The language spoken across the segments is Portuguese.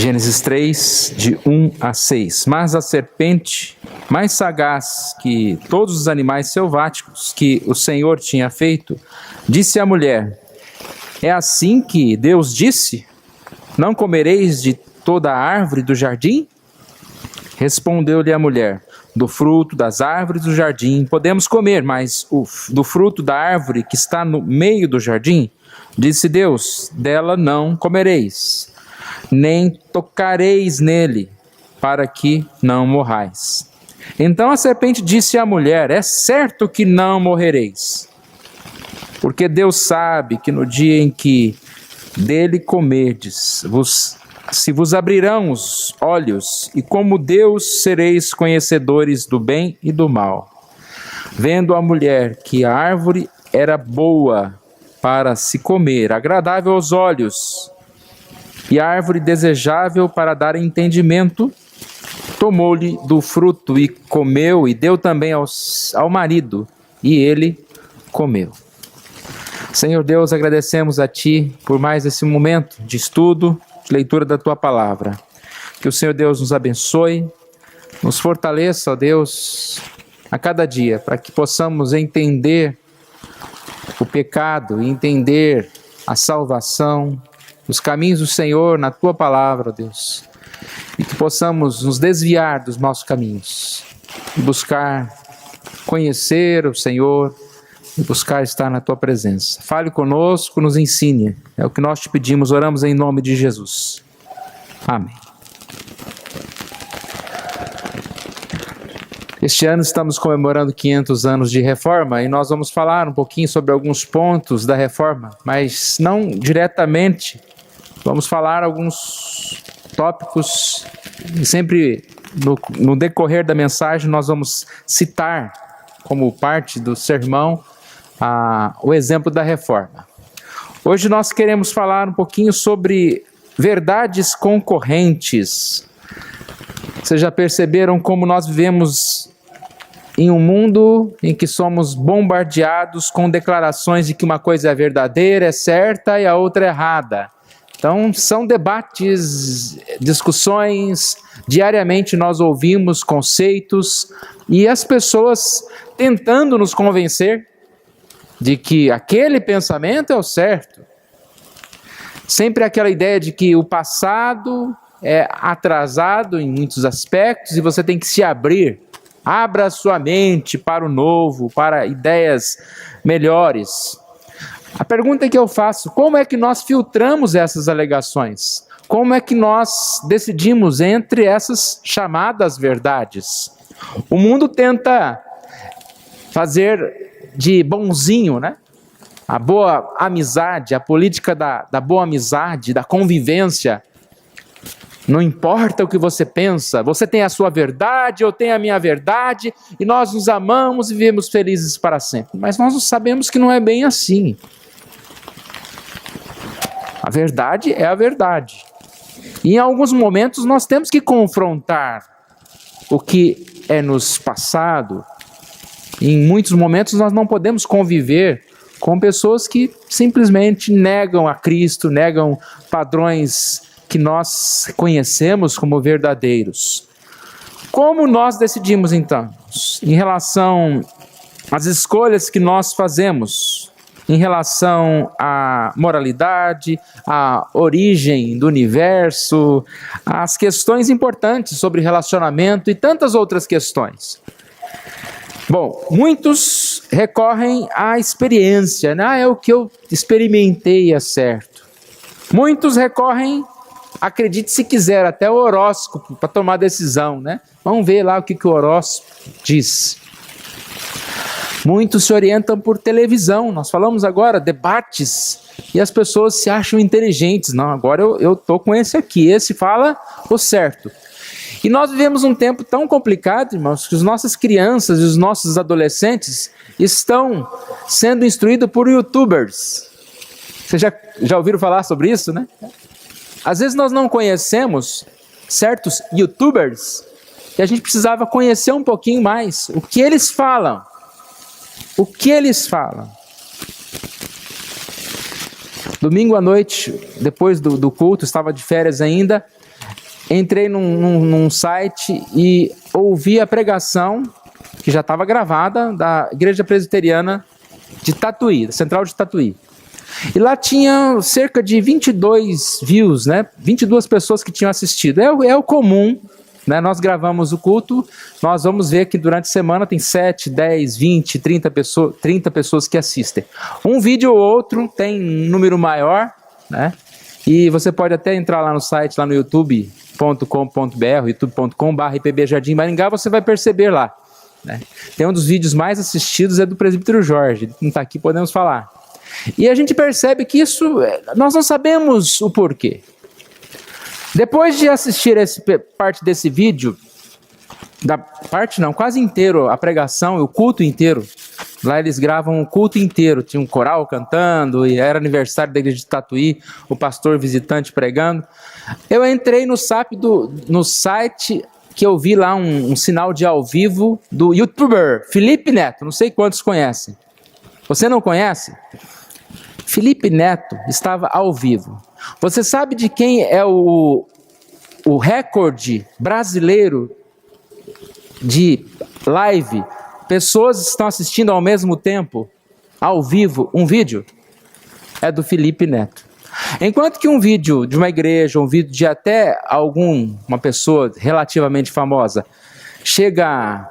Gênesis 3, de 1 a 6. Mas a serpente, mais sagaz que todos os animais selváticos que o Senhor tinha feito, disse à mulher: é assim que Deus disse: não comereis de toda a árvore do jardim? Respondeu-lhe a mulher: do fruto das árvores do jardim podemos comer, mas do fruto da árvore que está no meio do jardim, disse Deus: dela não comereis, nem tocareis nele, para que não morrais. Então a serpente disse à mulher: é certo que não morrereis, porque Deus sabe que no dia em que dele comerdes, se vos abrirão os olhos, e como Deus sereis conhecedores do bem e do mal. Vendo a mulher que a árvore era boa para se comer, agradável aos olhos, e a árvore desejável para dar entendimento, tomou-lhe do fruto e comeu, e deu também ao marido, e ele comeu. Senhor Deus, agradecemos a Ti por mais esse momento de estudo, de leitura da Tua Palavra. Que o Senhor Deus nos abençoe, nos fortaleça, ó Deus, a cada dia, para que possamos entender o pecado e entender a salvação, os caminhos do Senhor na Tua Palavra, ó Deus. E que possamos nos desviar dos maus caminhos e buscar conhecer o Senhor e buscar estar na Tua presença. Fale conosco, nos ensine. É o que nós te pedimos, oramos em nome de Jesus. Amém. Este ano estamos comemorando 500 anos de Reforma e nós vamos falar um pouquinho sobre alguns pontos da Reforma, mas não diretamente. Vamos falar alguns tópicos e sempre no decorrer da mensagem nós vamos citar como parte do sermão o exemplo da Reforma. Hoje nós queremos falar um pouquinho sobre verdades concorrentes. Vocês já perceberam como nós vivemos em um mundo em que somos bombardeados com declarações de que uma coisa é verdadeira, é certa e a outra é errada. Então são debates, discussões, diariamente nós ouvimos conceitos e as pessoas tentando nos convencer de que aquele pensamento é o certo. Sempre aquela ideia de que o passado é atrasado em muitos aspectos e você tem que se abrir. Abra a sua mente para o novo, para ideias melhores. A pergunta que eu faço: como é que nós filtramos essas alegações? Como é que nós decidimos entre essas chamadas verdades? O mundo tenta fazer de bonzinho, né? A boa amizade, a política da boa amizade, da convivência. Não importa o que você pensa, você tem a sua verdade, eu tenho a minha verdade, e nós nos amamos e vivemos felizes para sempre. Mas nós sabemos que não é bem assim. A verdade é a verdade. E em alguns momentos nós temos que confrontar o que é nos passado. Em muitos momentos nós não podemos conviver com pessoas que simplesmente negam a Cristo, negam padrões que nós conhecemos como verdadeiros. Como nós decidimos então, em relação às escolhas que nós fazemos, em relação à moralidade, à origem do universo, às questões importantes sobre relacionamento e tantas outras questões? Bom, muitos recorrem à experiência, né? É o que eu experimentei, é certo. Muitos recorrem, acredite se quiser, até o horóscopo para tomar decisão, né? Vamos ver lá o que o horóscopo diz. Muitos se orientam por televisão. Nós falamos agora, debates, e as pessoas se acham inteligentes. Não, agora eu estou com esse aqui, esse fala o certo. E nós vivemos um tempo tão complicado, irmãos, que as nossas crianças e os nossos adolescentes estão sendo instruídos por youtubers. Vocês já ouviram falar sobre isso, né? Às vezes nós não conhecemos certos youtubers que a gente precisava conhecer um pouquinho mais. O que eles falam? O que eles falam? Domingo à noite, depois do culto, estava de férias ainda, entrei num site e ouvi a pregação, que já estava gravada, da Igreja Presbiteriana de Tatuí, da Central de Tatuí. E lá tinha cerca de 22 views, né? 22 pessoas que tinham assistido. É o comum, né? Nós gravamos o culto, nós vamos ver que durante a semana tem 7, 10, 20, 30 pessoas que assistem. Um vídeo ou outro tem um número maior, né? E você pode até entrar lá no site, lá no youtube.com.br, youtube.com/IPB Jardim Maringá, você vai perceber lá, né? Tem um dos vídeos mais assistidos, é do presbítero Jorge, ele não está aqui, podemos falar. E a gente percebe que isso, nós não sabemos o porquê. Depois de assistir parte desse vídeo, quase inteiro, a pregação e o culto inteiro, lá eles gravam o culto inteiro, tinha um coral cantando, e era aniversário da igreja de Tatuí, o pastor visitante pregando. Eu entrei no site que eu vi lá um sinal de ao vivo do youtuber Felipe Neto, não sei quantos conhecem. Você não conhece? Felipe Neto estava ao vivo. Você sabe de quem é o recorde brasileiro de live? Pessoas estão assistindo ao mesmo tempo, ao vivo, um vídeo? É do Felipe Neto. Enquanto que um vídeo de uma igreja, um vídeo de até uma pessoa relativamente famosa, chega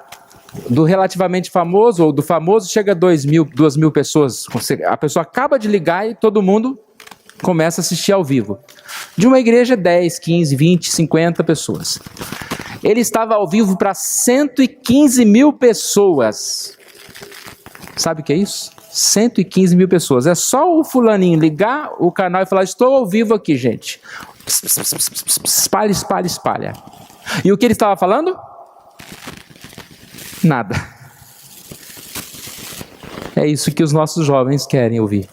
do relativamente famoso ou do famoso, chega a 2.000 pessoas. A pessoa acaba de ligar e todo mundo começa a assistir ao vivo. De uma igreja, 10, 15, 20, 50 pessoas. Ele estava ao vivo para 115 mil pessoas. Sabe o que é isso? 115 mil pessoas. É só o fulaninho ligar o canal e falar: estou ao vivo aqui, gente. Espalha, espalha, espalha. E o que ele estava falando? Nada. É isso que os nossos jovens querem ouvir.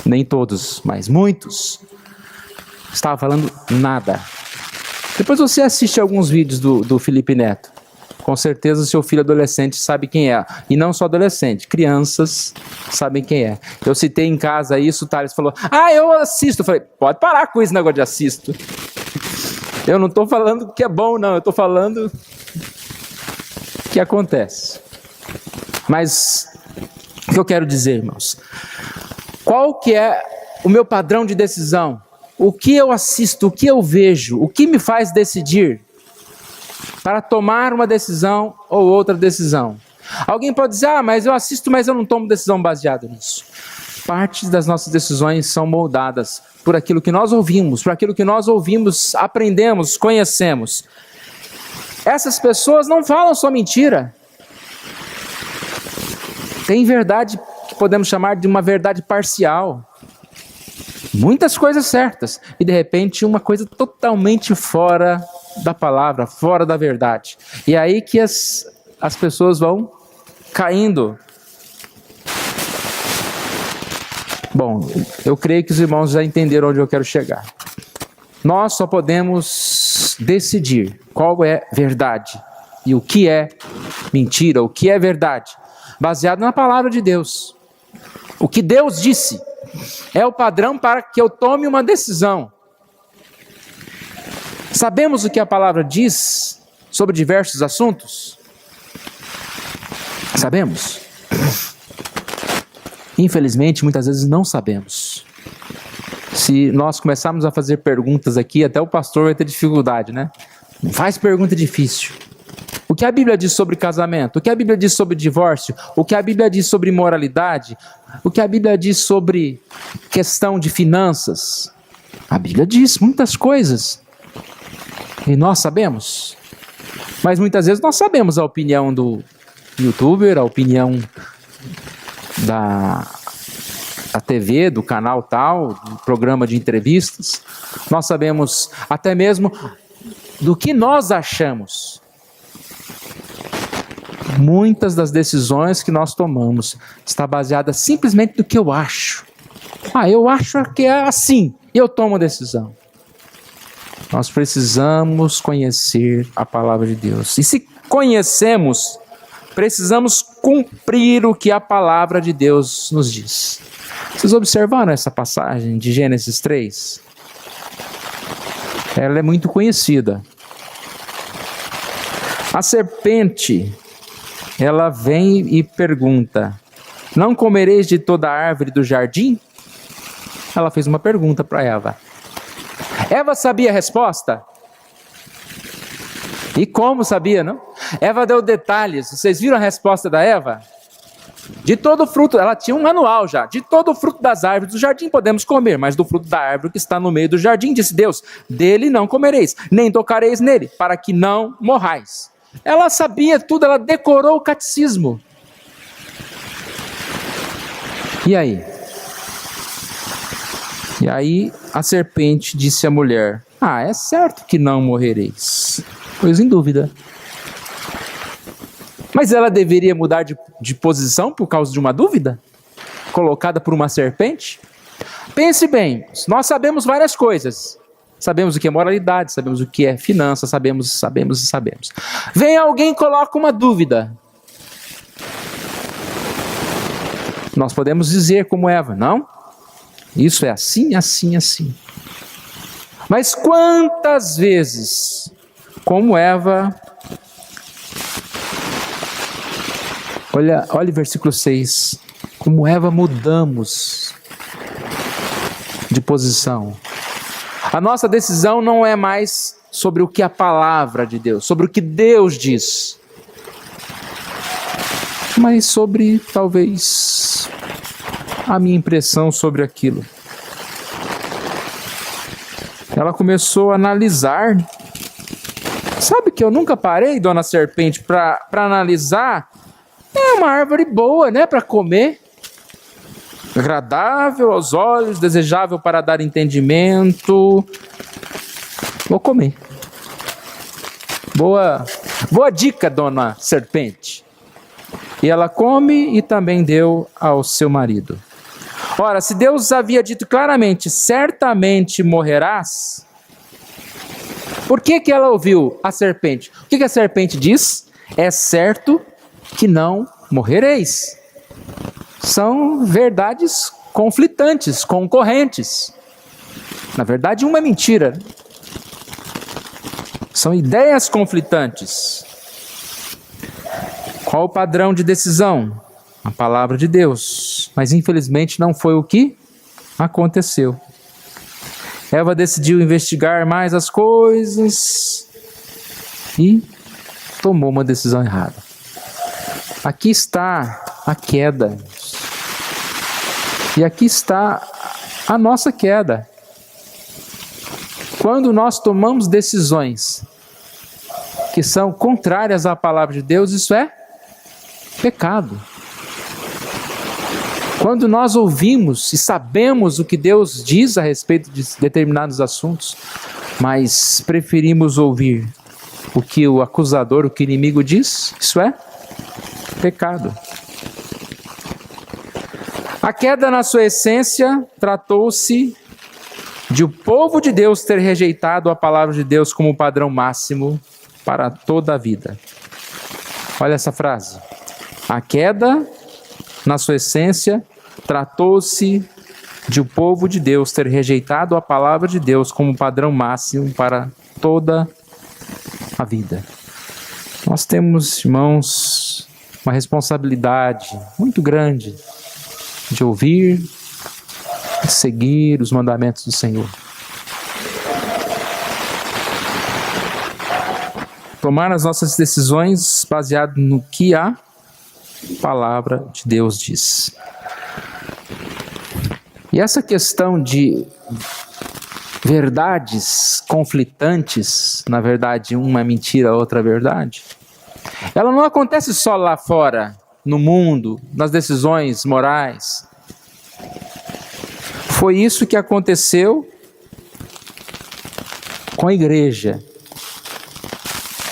Nem todos, mas muitos. Estava falando nada. Depois você assiste alguns vídeos do Felipe Neto. Com certeza seu filho adolescente sabe quem é. E não só adolescente, crianças sabem quem é. Eu citei em casa isso, o Thales falou: eu assisto. Eu falei: pode parar com esse negócio de assisto. Eu não estou falando que é bom, não. Eu estou falando que acontece. Mas o que eu quero dizer, irmãos? Qual que é o meu padrão de decisão? O que eu assisto, o que eu vejo, o que me faz decidir para tomar uma decisão ou outra decisão? Alguém pode dizer: mas eu assisto, mas eu não tomo decisão baseada nisso. Partes das nossas decisões são moldadas por aquilo que nós ouvimos, aprendemos, conhecemos. Essas pessoas não falam só mentira. Tem verdade que podemos chamar de uma verdade parcial. Muitas coisas certas e de repente uma coisa totalmente fora da palavra, fora da verdade. E é aí que as pessoas vão caindo. Bom, eu creio que os irmãos já entenderam onde eu quero chegar. Nós só podemos decidir qual é verdade e o que é mentira, o que é verdade, baseado na palavra de Deus. O que Deus disse é o padrão para que eu tome uma decisão. Sabemos o que a palavra diz sobre diversos assuntos? Sabemos. Infelizmente, muitas vezes não sabemos. Se nós começarmos a fazer perguntas aqui, até o pastor vai ter dificuldade, né? Não faz pergunta difícil. O que a Bíblia diz sobre casamento? O que a Bíblia diz sobre divórcio? O que a Bíblia diz sobre moralidade? O que a Bíblia diz sobre questão de finanças? A Bíblia diz muitas coisas. E nós sabemos. Mas muitas vezes nós sabemos a opinião do youtuber, a opinião da TV, do canal tal, do programa de entrevistas. Nós sabemos até mesmo do que nós achamos. Muitas das decisões que nós tomamos está baseada simplesmente no que eu acho. Eu acho que é assim, eu tomo a decisão. Nós precisamos conhecer a palavra de Deus. E se conhecemos, precisamos cumprir o que a palavra de Deus nos diz. Vocês observaram essa passagem de Gênesis 3? Ela é muito conhecida. A serpente, ela vem e pergunta: não comereis de toda a árvore do jardim? Ela fez uma pergunta para Eva. Eva sabia a resposta? E como sabia, não? Eva deu detalhes. Vocês viram a resposta da Eva? De todo fruto, ela tinha um manual já. De todo fruto das árvores do jardim podemos comer, mas do fruto da árvore que está no meio do jardim, disse Deus, dele não comereis, nem tocareis nele, para que não morrais. Ela sabia tudo, ela decorou o catecismo. E aí? E aí a serpente disse à mulher: é certo que não morrereis. Pois em dúvida. Mas ela deveria mudar de posição por causa de uma dúvida? Colocada por uma serpente? Pense bem, nós sabemos várias coisas. Sabemos o que é moralidade, sabemos o que é finança, sabemos. Vem alguém e coloca uma dúvida. Nós podemos dizer como Eva, não? Isso é assim, assim, assim. Mas quantas vezes, como Eva, olha o versículo 6, como Eva mudamos de posição. A nossa decisão não é mais sobre o que a palavra de Deus, sobre o que Deus diz, mas sobre, talvez, a minha impressão sobre aquilo. Ela começou a analisar. Sabe que eu nunca parei, dona serpente, para analisar? É uma árvore boa, né, para comer. Agradável aos olhos, desejável para dar entendimento. Vou comer. Boa dica, dona serpente. E ela come e também deu ao seu marido. Ora, se Deus havia dito claramente, certamente morrerás, por que ela ouviu a serpente? O que a serpente diz? É certo que não morrereis. São verdades conflitantes, concorrentes. Na verdade, uma é mentira. São ideias conflitantes. Qual o padrão de decisão? A palavra de Deus. Mas infelizmente não foi o que aconteceu. Eva decidiu investigar mais as coisas e tomou uma decisão errada. Aqui está a queda. E aqui está a nossa queda. Quando nós tomamos decisões que são contrárias à palavra de Deus, isso é pecado. Quando nós ouvimos e sabemos o que Deus diz a respeito de determinados assuntos, mas preferimos ouvir o que o acusador, o que o inimigo diz, isso é pecado. A queda na sua essência tratou-se de o povo de Deus ter rejeitado a palavra de Deus como padrão máximo para toda a vida. Olha essa frase. A queda, na sua essência, tratou-se de o povo de Deus ter rejeitado a palavra de Deus como padrão máximo para toda a vida. Nós temos, irmãos, uma responsabilidade muito grande de ouvir, de seguir os mandamentos do Senhor. Tomar as nossas decisões baseado no que a palavra de Deus diz. E essa questão de verdades conflitantes, na verdade uma é mentira, a outra é verdade, ela não acontece só lá fora, no mundo, nas decisões morais. Foi isso que aconteceu com a igreja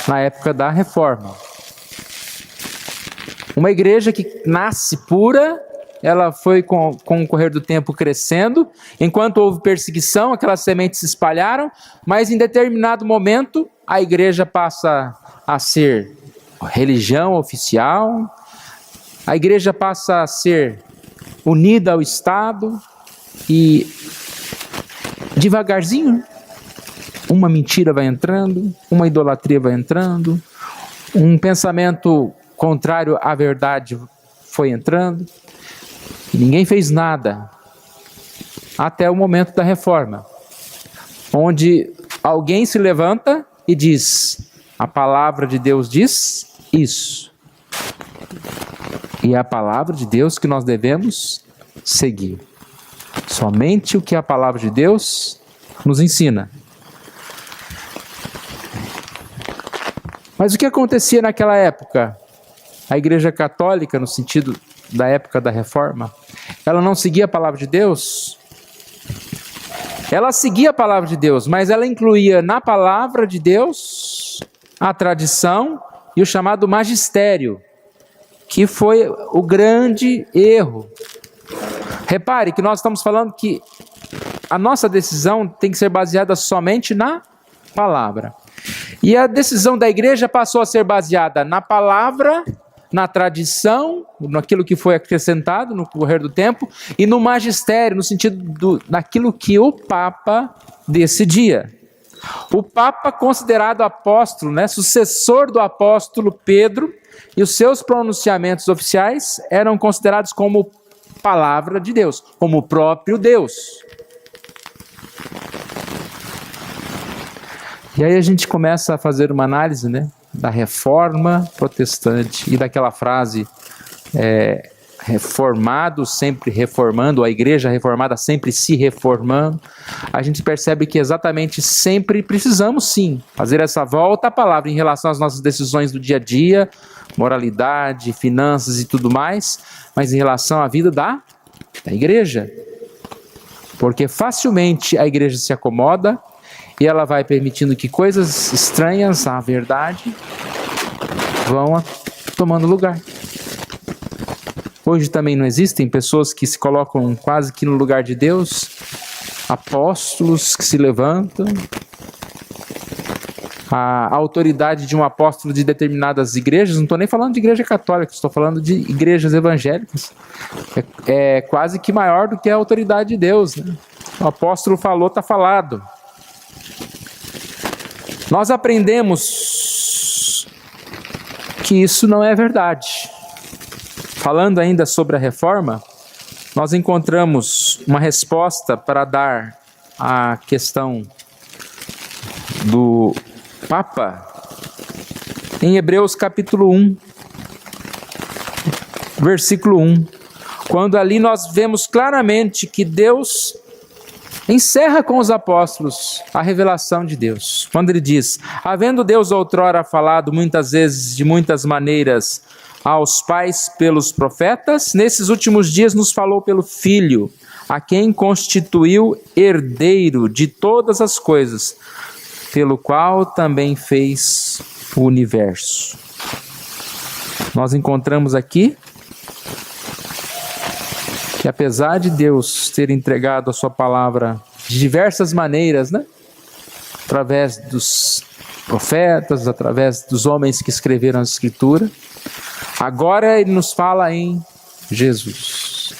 na época da Reforma. Uma igreja que nasce pura, ela foi com o correr do tempo crescendo, enquanto houve perseguição, aquelas sementes se espalharam, mas em determinado momento a igreja passa a ser religião oficial, a igreja passa a ser unida ao Estado e devagarzinho uma mentira vai entrando, uma idolatria vai entrando, um pensamento contrário à verdade foi entrando, e ninguém fez nada, até o momento da reforma, onde alguém se levanta e diz, a palavra de Deus diz isso, e é a palavra de Deus que nós devemos seguir, somente o que a palavra de Deus nos ensina. Mas o que acontecia naquela época? A Igreja Católica, no sentido da época da Reforma, ela não seguia a palavra de Deus? Ela seguia a palavra de Deus, mas ela incluía na palavra de Deus a tradição e o chamado magistério, que foi o grande erro. Repare que nós estamos falando que a nossa decisão tem que ser baseada somente na palavra. E a decisão da igreja passou a ser baseada na palavra, na tradição, naquilo que foi acrescentado no correr do tempo, e no magistério, no sentido daquilo que o Papa decidia. O Papa, considerado apóstolo, sucessor do apóstolo Pedro, e os seus pronunciamentos oficiais eram considerados como palavra de Deus, como o próprio Deus. E aí a gente começa a fazer uma análise, da reforma protestante e daquela frase, reformado sempre reformando, a igreja reformada sempre se reformando. A gente percebe que exatamente sempre precisamos sim fazer essa volta à palavra em relação às nossas decisões do dia a dia, moralidade, finanças e tudo mais, mas em relação à vida da igreja. Porque facilmente a igreja se acomoda e ela vai permitindo que coisas estranhas à verdade vão tomando lugar. Hoje também não existem pessoas que se colocam quase que no lugar de Deus, apóstolos que se levantam, a autoridade de um apóstolo de determinadas igrejas, não estou nem falando de igreja católica, estou falando de igrejas evangélicas, é quase que maior do que a autoridade de Deus. O apóstolo falou, está falado. Nós aprendemos que isso não é verdade. Falando ainda sobre a reforma, nós encontramos uma resposta para dar à questão do Papa em Hebreus capítulo 1, versículo 1, quando ali nós vemos claramente que Deus encerra com os apóstolos a revelação de Deus, quando ele diz, havendo Deus outrora falado muitas vezes, de muitas maneiras, aos pais pelos profetas, nesses últimos dias nos falou pelo Filho, a quem constituiu herdeiro de todas as coisas, pelo qual também fez o universo. Nós encontramos aqui que apesar de Deus ter entregado a sua palavra de diversas maneiras, através dos profetas, através dos homens que escreveram a Escritura, agora ele nos fala em Jesus.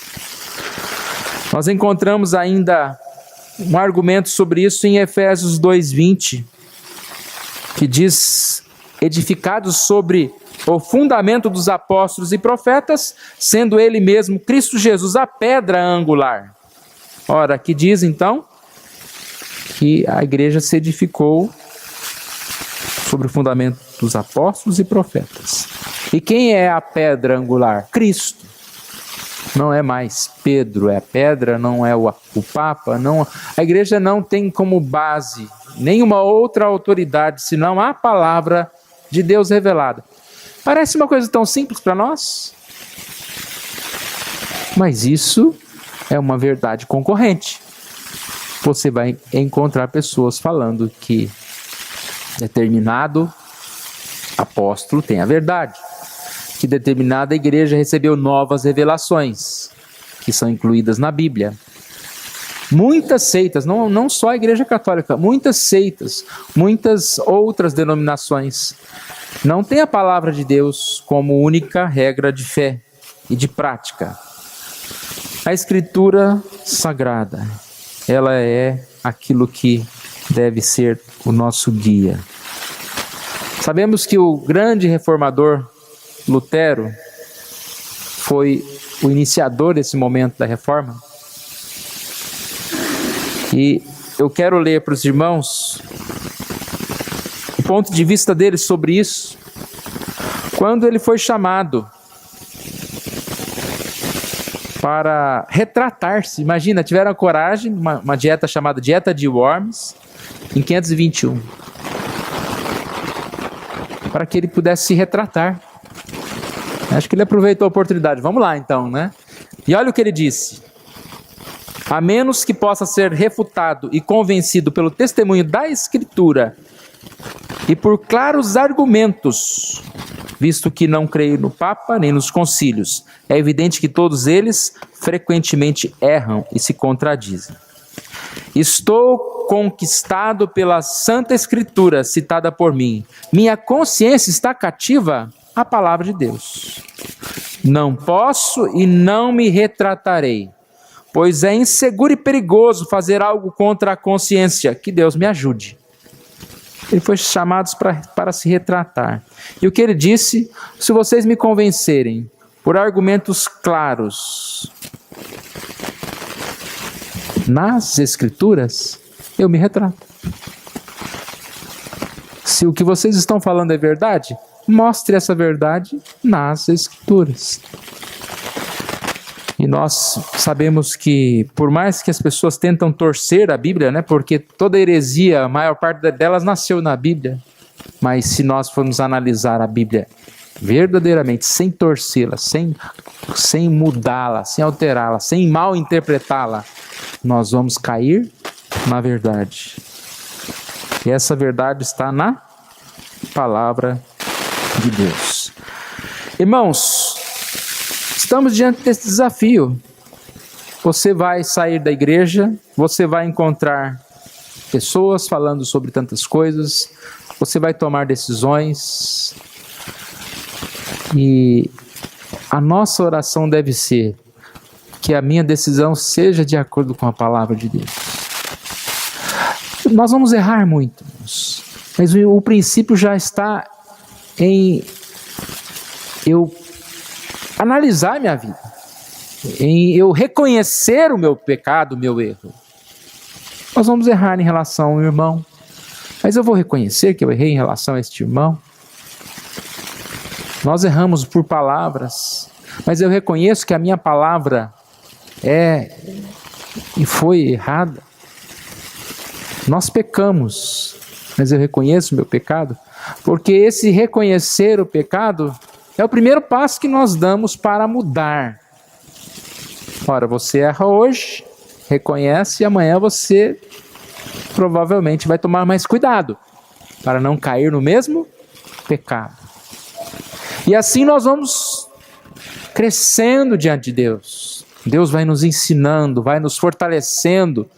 Nós encontramos ainda um argumento sobre isso em Efésios 2:20, que diz, edificados sobre o fundamento dos apóstolos e profetas, sendo ele mesmo, Cristo Jesus, a pedra angular. Ora, aqui diz então que a igreja se edificou sobre o fundamento dos apóstolos e profetas. E quem é a pedra angular? Cristo. Não é mais Pedro, é a pedra, não é o Papa. Não, a igreja não tem como base nenhuma outra autoridade, senão a palavra de Deus revelada. Parece uma coisa tão simples para nós, mas isso é uma verdade concorrente. Você vai encontrar pessoas falando que determinado apóstolo tem a verdade, que determinada igreja recebeu novas revelações, que são incluídas na Bíblia. Muitas seitas, não só a igreja católica, muitas seitas, muitas outras denominações, não tem a palavra de Deus como única regra de fé e de prática. A Escritura Sagrada, ela é aquilo que deve ser o nosso guia. Sabemos que o grande reformador Lutero foi o iniciador desse momento da reforma. E eu quero ler para os irmãos o ponto de vista dele sobre isso, quando ele foi chamado para retratar-se. Imagina, tiveram a coragem, uma dieta chamada Dieta de Worms, em 521, para que ele pudesse se retratar. Acho que ele aproveitou a oportunidade. Vamos lá então, né? E olha o que ele disse: a menos que possa ser refutado e convencido pelo testemunho da Escritura e por claros argumentos, visto que não creio no Papa nem nos concílios, é evidente que todos eles frequentemente erram e se contradizem. Estou conquistado pela Santa Escritura citada por mim. Minha consciência está cativa à palavra de Deus. Não posso e não me retratarei, pois é inseguro e perigoso fazer algo contra a consciência. Que Deus me ajude. Ele foi chamado para se retratar. E o que ele disse: se vocês me convencerem por argumentos claros nas Escrituras, eu me retrato. Se o que vocês estão falando é verdade, mostre essa verdade nas Escrituras. E nós sabemos que, por mais que as pessoas tentam torcer a Bíblia, né, porque toda heresia, a maior parte delas nasceu na Bíblia, mas se nós formos analisar a Bíblia verdadeiramente, sem torcê-la, sem mudá-la, sem alterá-la, sem mal interpretá-la, nós vamos cair na verdade. E essa verdade está na palavra de Deus. Irmãos, estamos diante desse desafio. Você vai sair da igreja, você vai encontrar pessoas falando sobre tantas coisas, você vai tomar decisões, e a nossa oração deve ser que a minha decisão seja de acordo com a palavra de Deus. Nós vamos errar muito, mas o princípio já está em eu analisar minha vida, em eu reconhecer o meu pecado, o meu erro. Nós vamos errar em relação ao irmão, mas eu vou reconhecer que eu errei em relação a este irmão. Nós erramos por palavras, mas eu reconheço que a minha palavra é e foi errada. Nós pecamos, mas eu reconheço o meu pecado, porque esse reconhecer o pecado é o primeiro passo que nós damos para mudar. Ora, você erra hoje, reconhece, e amanhã você provavelmente vai tomar mais cuidado para não cair no mesmo pecado. E assim nós vamos crescendo diante de Deus. Deus vai nos ensinando, vai nos fortalecendo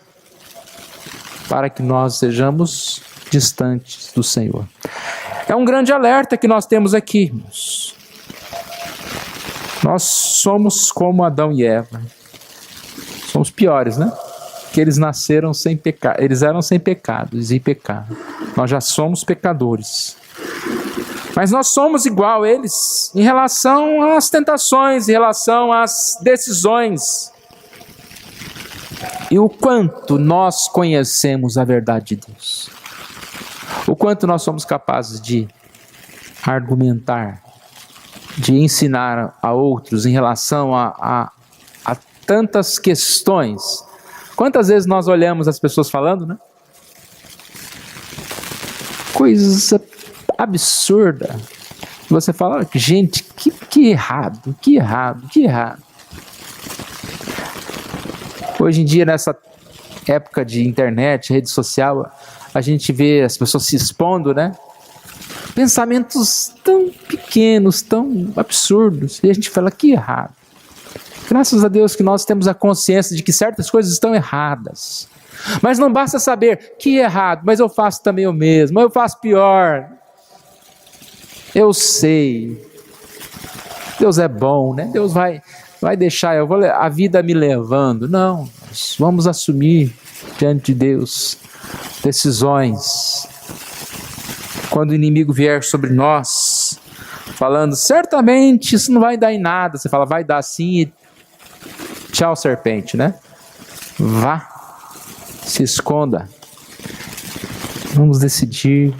para que nós sejamos distantes do Senhor. É um grande alerta que nós temos aqui, irmãos. Nós somos como Adão e Eva. Somos piores, né? Porque eles nasceram sem pecado, eles eram sem pecados e pecado. Nós já somos pecadores. Mas nós somos igual a eles em relação às tentações, em relação às decisões. E o quanto nós conhecemos a verdade de Deus. O quanto nós somos capazes de argumentar, de ensinar a outros em relação a tantas questões. Quantas vezes nós olhamos as pessoas falando, né? Coisa absurda. Você fala, gente, que errado, que errado, que errado. Hoje em dia, nessa época de internet, rede social, a gente vê as pessoas se expondo, né? Pensamentos tão pequenos, tão absurdos, e a gente fala, que errado. Graças a Deus que nós temos a consciência de que certas coisas estão erradas. Mas não basta saber que é errado, mas eu faço também o mesmo, eu faço pior. Eu sei. Deus é bom, né? Deus vai deixar a vida me levando. Não, nós vamos assumir diante de Deus decisões. Quando o inimigo vier sobre nós, falando, certamente isso não vai dar em nada, você fala, vai dar sim, e tchau, serpente, né? Vá, se esconda. Vamos decidir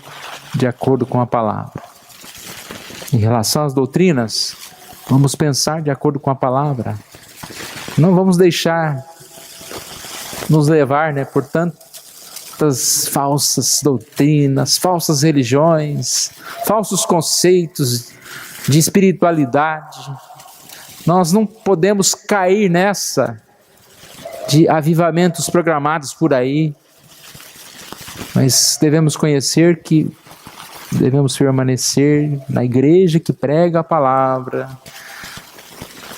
de acordo com a palavra. Em relação às doutrinas, vamos pensar de acordo com a palavra. Não vamos deixar nos levar, né, por tantas falsas doutrinas, falsas religiões, falsos conceitos de espiritualidade. Nós não podemos cair nessa de avivamentos programados por aí, mas devemos conhecer que devemos permanecer na igreja que prega a palavra,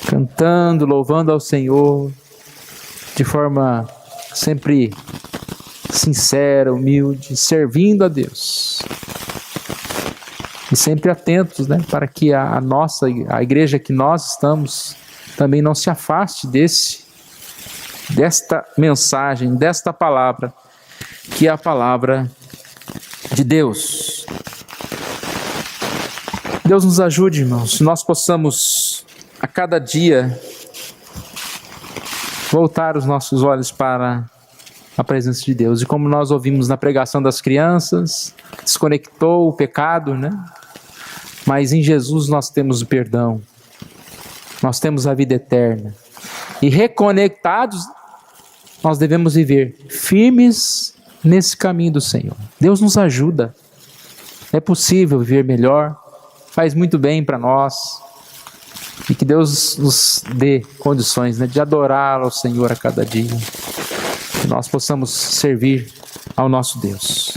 cantando, louvando ao Senhor, de forma sempre sincera, humilde, servindo a Deus. E sempre atentos, né, para que a igreja que nós estamos, também não se afaste desta mensagem, desta palavra, que é a palavra de Deus. Deus nos ajude, irmãos, se nós possamos a cada dia voltar os nossos olhos para a presença de Deus. E como nós ouvimos na pregação das crianças, desconectou o pecado, né? Mas em Jesus nós temos o perdão, nós temos a vida eterna. E reconectados, nós devemos viver firmes nesse caminho do Senhor. Deus nos ajuda. É possível viver melhor, faz muito bem para nós. E que Deus nos dê condições, né, de adorar ao Senhor a cada dia. Que nós possamos servir ao nosso Deus.